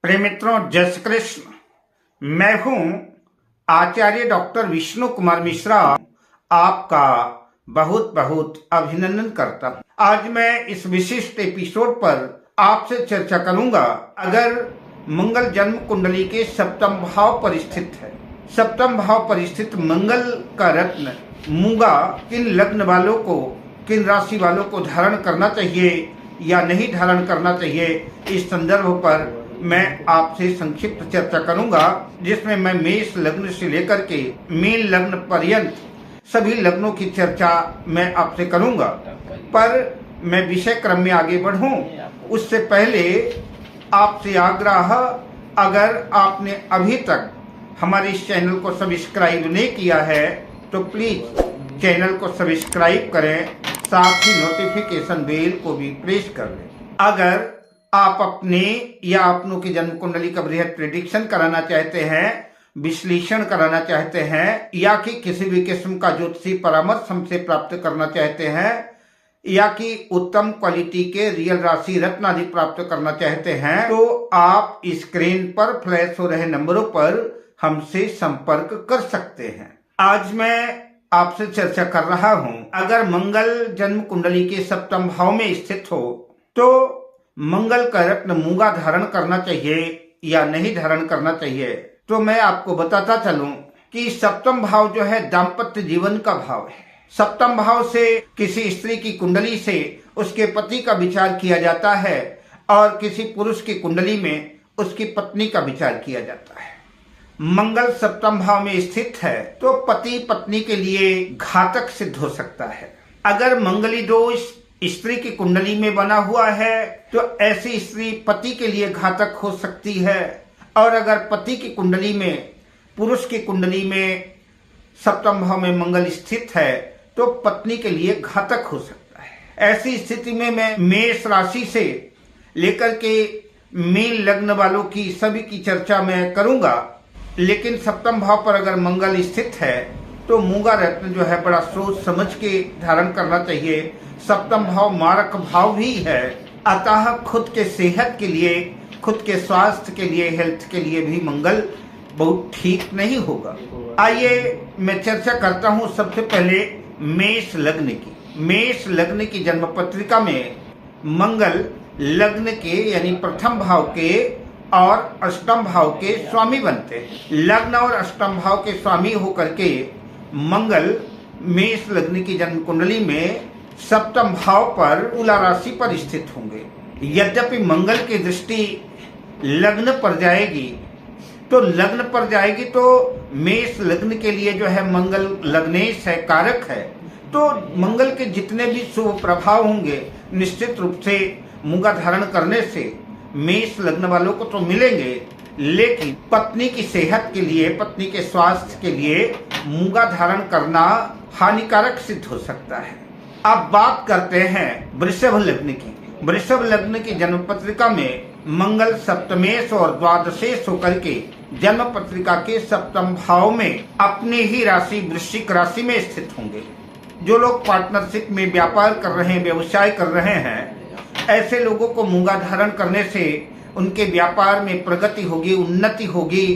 प्रिय मित्रों, जय श्री कृष्ण। मैं हूं आचार्य डॉक्टर विष्णु कुमार मिश्रा, आपका बहुत बहुत अभिनंदन करता हूं। आज मैं इस विशिष्ट एपिसोड पर आपसे चर्चा करूंगा। अगर मंगल जन्म कुंडली के सप्तम भाव पर स्थित है, सप्तम भाव पर स्थित मंगल का रत्न मूंगा किन लग्न वालों को, किन राशि वालों को धारण करना चाहिए या नहीं धारण करना चाहिए, इस संदर्भ पर मैं आपसे संक्षिप्त चर्चा करूंगा, जिसमें मैं मेष लग्न से लेकर के मीन लग्न पर्यंत सभी लग्नों की चर्चा मैं आपसे करूंगा। पर मैं विषय क्रम में आगे बढ़ूं उससे पहले आपसे आग्रह, अगर आपने अभी तक हमारे इस चैनल को सब्सक्राइब नहीं किया है तो प्लीज चैनल को सब्सक्राइब करें, साथ ही नोटिफिकेशन बेल को भी प्रेस कर लें। अगर आप अपने या अपनों की जन्म कुंडली का बृहद प्रेडिक्शन कराना चाहते हैं, विश्लेषण कराना चाहते हैं, या कि किसी भी किस्म का ज्योतिषी परामर्श हमसे प्राप्त करना चाहते हैं, या कि उत्तम क्वालिटी के रियल राशि रत्न आदि प्राप्त करना चाहते हैं, तो आप स्क्रीन पर फ्लैश हो रहे नंबरों पर हमसे संपर्क कर सकते हैं। आज मैं आपसे चर्चा कर रहा हूं, अगर मंगल जन्म कुंडली के सप्तम भाव में स्थित हो तो मंगल का रत्न मूंगा धारण करना चाहिए या नहीं धारण करना चाहिए। तो मैं आपको बताता चलूं कि सप्तम भाव जो है दाम्पत्य जीवन का भाव है। सप्तम भाव से किसी स्त्री की कुंडली से उसके पति का विचार किया जाता है और किसी पुरुष की कुंडली में उसकी पत्नी का विचार किया जाता है। मंगल सप्तम भाव में स्थित है तो पति पत्नी के लिए घातक सिद्ध हो सकता है। अगर मंगली दोष स्त्री की कुंडली में बना हुआ है तो ऐसी स्त्री पति के लिए घातक हो सकती है, और अगर पति की कुंडली में, पुरुष की कुंडली में सप्तम भाव में मंगल स्थित है तो पत्नी के लिए घातक हो सकता है। ऐसी स्थिति में मैं मेष राशि से लेकर के मीन लग्न वालों की सभी की चर्चा मैं करूंगा, लेकिन सप्तम भाव पर अगर मंगल स्थित है तो मूंगा रत्न जो है बड़ा सोच समझ के धारण करना चाहिए। सप्तम भाव मारक भाव भी है, अतः खुद के सेहत के लिए, खुद के स्वास्थ्य के लिए, हेल्थ के लिए भी मंगल बहुत ठीक नहीं होगा। आइए मैं चर्चा करता हूं सबसे पहले मेष लग्न की। मेष लग्न की जन्म पत्रिका में मंगल लग्न के यानी प्रथम भाव के और अष्टम भाव के स्वामी बनते हैं। लग्न और अष्टम भाव के स्वामी होकर के मंगल मेष लग्न की जन्म कुंडली में सप्तम भाव पर तुला राशि पर स्थित होंगे। यद्यपि मंगल की दृष्टि लग्न पर जाएगी तो मेष लग्न के लिए जो है मंगल लग्नेश है, कारक है, तो मंगल के जितने भी शुभ प्रभाव होंगे निश्चित रूप से मूंगा धारण करने से मेष लग्न वालों को तो मिलेंगे, लेकिन पत्नी की सेहत के लिए, पत्नी के स्वास्थ्य के लिए मूंगा धारण करना हानिकारक सिद्ध हो सकता है। अब बात करते हैं वृषभ लग्न की। वृषभ लग्न की जन्म पत्रिका में मंगल सप्तमेश और द्वादशेश होकर के जन्म पत्रिका के सप्तम भाव में अपनी ही राशि वृश्चिक राशि में स्थित होंगे। जो लोग पार्टनरशिप में व्यापार कर रहे हैं, व्यवसाय कर रहे हैं, ऐसे लोगों को मूंगा धारण करने से उनके व्यापार में प्रगति होगी, उन्नति होगी,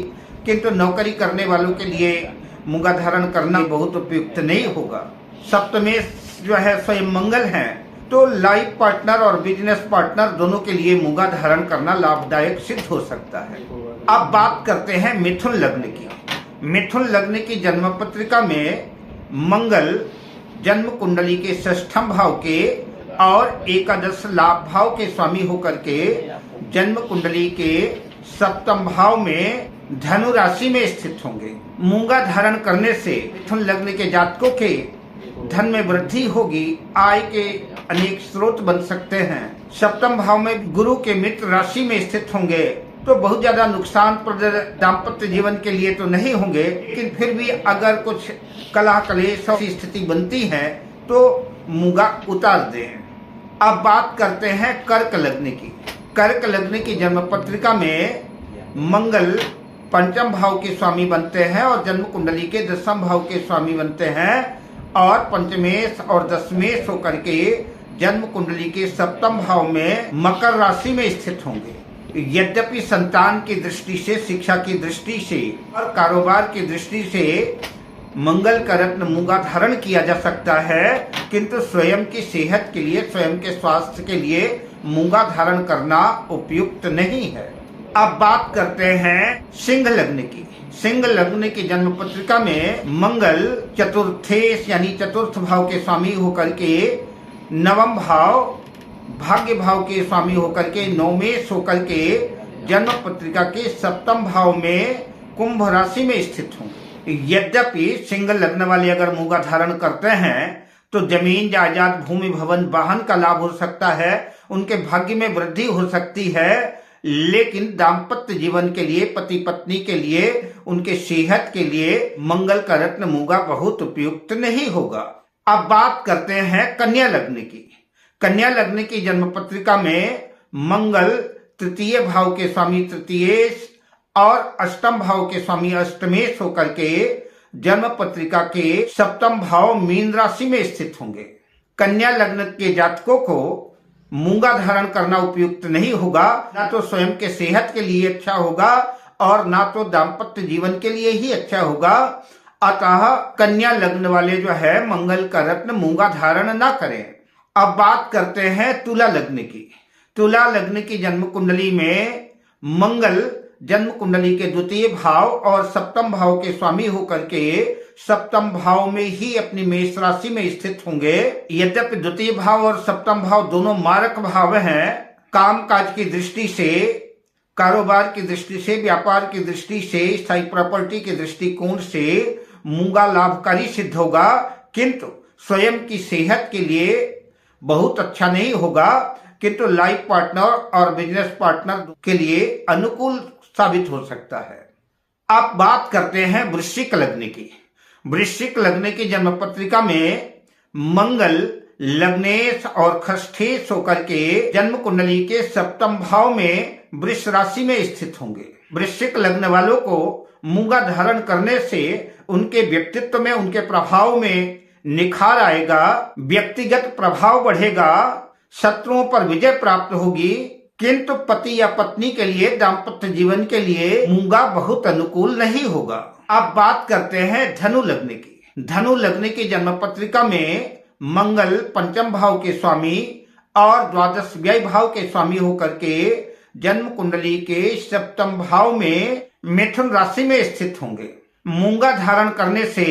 किंतु नौकरी करने वालों के लिए मूंगा धारण करना बहुत उपयुक्त नहीं होगा। सप्तमेश जो है स्वयं मंगल है, तो लाइफ पार्टनर और बिजनेस पार्टनर दोनों के लिए मूंगा धारण करना लाभदायक सिद्ध हो सकता है। अब बात करते हैं मिथुन लग्न की। मिथुन लग्न की जन्म पत्रिका में मंगल जन्म कुंडली के षष्ठम भाव के और एकादश लाभ भाव के स्वामी होकर के जन्म कुंडली के सप्तम भाव में धनु राशि में स्थित होंगे। मूंगा धारण करने से मिथुन लग्न के जातकों के धन में वृद्धि होगी, आय के अनेक स्रोत बन सकते हैं। सप्तम भाव में गुरु के मित्र राशि में स्थित होंगे तो बहुत ज्यादा नुकसानप्रद दाम्पत्य जीवन के लिए तो नहीं होंगे, लेकिन फिर भी अगर कुछ कलह कलेश की स्थिति बनती है तो मूंगा उतार दें। अब बात करते हैं कर्क लग्न की। कर्क लग्न की जन्म पत्रिका में मंगल पंचम भाव के स्वामी बनते हैं और जन्म कुंडली के दसम भाव के स्वामी बनते हैं, और पंचमेश और दशमेश होकर के जन्म कुंडली के सप्तम भाव में मकर राशि में स्थित होंगे। यद्यपि संतान की दृष्टि से, शिक्षा की दृष्टि से और कारोबार की दृष्टि से मंगल का रत्न मूंगा धारण किया जा सकता है, किंतु स्वयं की सेहत के लिए, स्वयं के स्वास्थ्य के लिए मूंगा धारण करना उपयुक्त नहीं है। अब बात करते हैं सिंह लग्न की। सिंह लग्न की जन्म पत्रिका में मंगल चतुर्थेश यानी चतुर्थ भाव के स्वामी होकर के, नवम भाव भाग्य भाव के स्वामी होकर के, नवमेश होकर के जन्म पत्रिका के सप्तम भाव में कुंभ राशि में स्थित होंगे। यद्यपि सिंह लग्न वाले अगर मूंगा धारण करते हैं तो जमीन जायदाद, भूमि, भवन, वाहन का लाभ हो सकता है, उनके भाग्य में वृद्धि हो सकती है, लेकिन दाम्पत्य जीवन के लिए, पति पत्नी के लिए, उनके सेहत के लिए मंगल का रत्न मूंगा बहुत उपयुक्त नहीं होगा। अब बात करते हैं कन्या लग्न की। कन्या लग्न की जन्म पत्रिका में मंगल तृतीय भाव के स्वामी तृतीयेश और अष्टम भाव के स्वामी अष्टमेश होकर के जन्म पत्रिका के सप्तम भाव मीन राशि में स्थित होंगे। कन्या लग्न के जातकों को मूंगा धारण करना उपयुक्त नहीं होगा, ना तो स्वयं के सेहत के लिए अच्छा होगा और ना तो दाम्पत्य जीवन के लिए ही अच्छा होगा। अतः कन्या लग्न वाले जो है मंगल का रत्न मूंगा धारण ना करें। अब बात करते हैं तुला लग्न की। तुला लग्न की जन्म कुंडली में मंगल जन्म कुंडली के द्वितीय भाव और सप्तम भाव के स्वामी होकर के सप्तम भाव में ही अपनी मेष राशि में स्थित होंगे। यद्यपि द्वितीय भाव और सप्तम भाव दोनों मारक भाव हैं, काम काज की दृष्टि से, कारोबार की दृष्टि से, व्यापार की दृष्टि से, स्थायी प्रॉपर्टी के दृष्टिकोण से मूंगा लाभकारी सिद्ध होगा, किंतु स्वयं की सेहत के लिए बहुत अच्छा नहीं होगा, किंतु लाइफ पार्टनर और बिजनेस पार्टनर के लिए अनुकूल साबित हो सकता है। अब बात करते हैं वृश्चिक लग्न की। वृश्चिक लग्न की जन्म पत्रिका में मंगल लग्नेश और खष्ठेश होकर के जन्म कुंडली के सप्तम भाव में वृष राशि में स्थित होंगे। वृश्चिक लग्न वालों को मूंगा धारण करने से उनके व्यक्तित्व में, उनके प्रभाव में निखार आएगा, व्यक्तिगत प्रभाव बढ़ेगा, शत्रुओं पर विजय प्राप्त होगी, किंतु पति या पत्नी के लिए, दाम्पत्य जीवन के लिए मूंगा बहुत अनुकूल नहीं होगा। अब बात करते हैं धनु लग्न की। धनु लग्न की जन्म पत्रिका में मंगल पंचम भाव के स्वामी और द्वादश व्यय भाव के स्वामी होकर के जन्म कुंडली के सप्तम भाव में मिथुन राशि में स्थित होंगे। मूंगा धारण करने से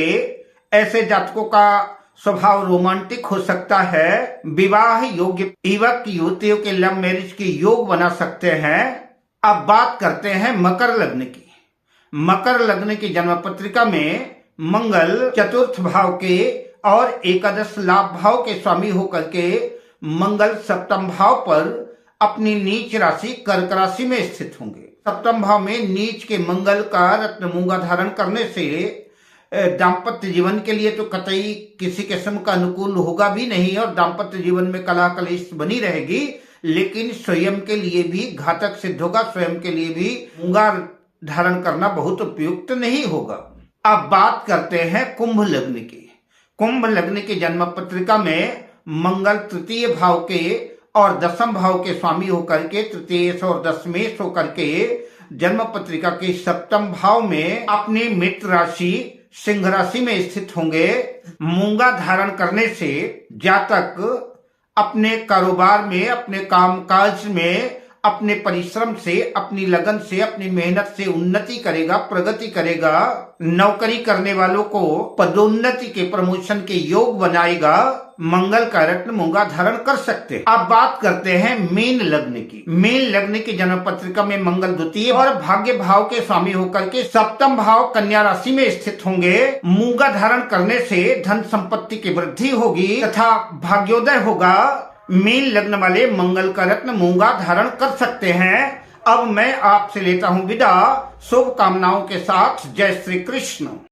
ऐसे जातकों का स्वभाव रोमांटिक हो सकता है, विवाह योग्य युवक युवतियों के लव मैरिज के योग बना सकते हैं। अब बात करते हैं मकर लग्न की। मकर लग्न की जन्म पत्रिका में मंगल चतुर्थ भाव के और एकादश लाभ भाव के स्वामी होकर के मंगल सप्तम भाव पर अपनी नीच राशि कर्क राशि में स्थित होंगे। सप्तम भाव में नीच के मंगल का रत्न मूंगा धारण करने से दाम्पत्य जीवन के लिए तो कतई किसी किस्म का अनुकूल होगा भी नहीं और दाम्पत्य जीवन में कलह कलेश बनी रहेगी, लेकिन स्वयं के लिए भी घातक सिद्ध होगा, स्वयं के लिए भी मूंगा धारण करना बहुत उपयुक्त नहीं होगा। अब बात करते हैं कुंभ लग्न की। कुंभ लग्न की जन्म पत्रिका में मंगल तृतीय भाव के और दसम भाव के स्वामी होकर के तृतीयेश और दशमेश होकर के जन्म पत्रिका के सप्तम भाव में अपनी मित्र राशि सिंह राशि में स्थित होंगे। मूंगा धारण करने से जातक अपने कारोबार में, अपने कामकाज में, अपने परिश्रम से, अपनी लगन से, अपनी मेहनत से उन्नति करेगा, प्रगति करेगा। नौकरी करने वालों को पदोन्नति के, प्रमोशन के योग बनाएगा। मंगल का रत्न मूंगा धारण कर सकते हैं। अब बात करते हैं मीन लग्न की। मीन लग्न की जन्म पत्रिका में मंगल द्वितीय और भाग्य भाव के स्वामी होकर के सप्तम भाव कन्या राशि में स्थित होंगे। मूंगा धारण करने से धन संपत्ति की वृद्धि होगी तथा भाग्योदय होगा। मीन लग्न वाले मंगल का रत्न मूंगा धारण कर सकते हैं। अब मैं आपसे लेता हूँ विदा, शुभकामनाओं के साथ। जय श्री कृष्ण।